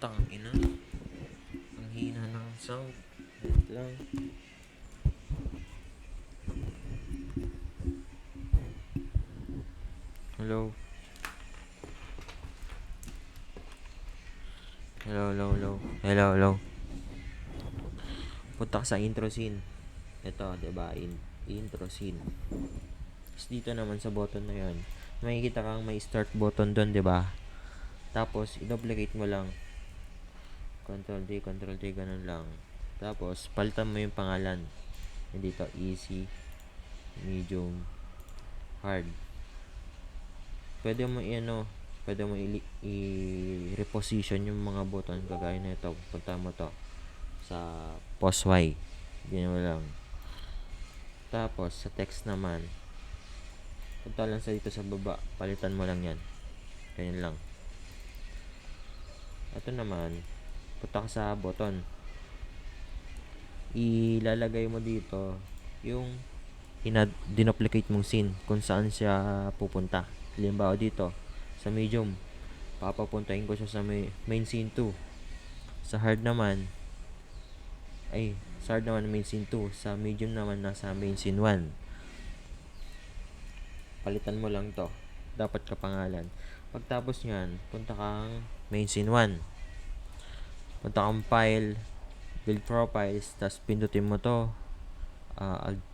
Tangina. Ang hina ng sound. Wait lang. Hello. Hello. Punta ka sa intro scene. Ito, diba? Intro scene. Tapos dito naman sa button na yun, makikita kang may start button doon, diba? Tapos, i-duplicate mo lang. Control D, ganun lang. Tapos, palitan mo yung pangalan. Dito, easy, medium, hard. Pwede mo i-reposition yung mga button kagaya na ito. Punta mo to sa pause Y. Ganyan mo lang. Tapos, sa text naman, punta lang sa dito sa baba. Palitan mo lang yan. Ganyan lang. Ito naman, punta ka sa button. Ilalagay mo dito yung dinuplicate mong scene kung saan siya pupunta. Halimbawa dito, sa medium, papapuntahin ko siya sa main scene 2. Sa hard naman, main scene 2. Sa medium naman, nasa main scene 1. Palitan mo lang to. Dapat kapangalan. Pagtapos nyan, punta kang main scene 1. Punta kang file, build profiles, tapos pindutin mo to,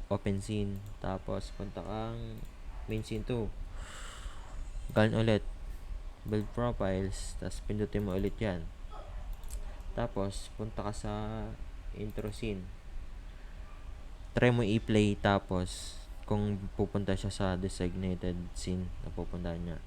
open scene. Tapos punta kang main scene 2. Ganun ulit, build profiles, tapos pindutin mo ulit yan. Tapos punta ka sa intro scene. Try mo i-play, tapos kung pupunta siya sa designated scene na pupuntahan niya.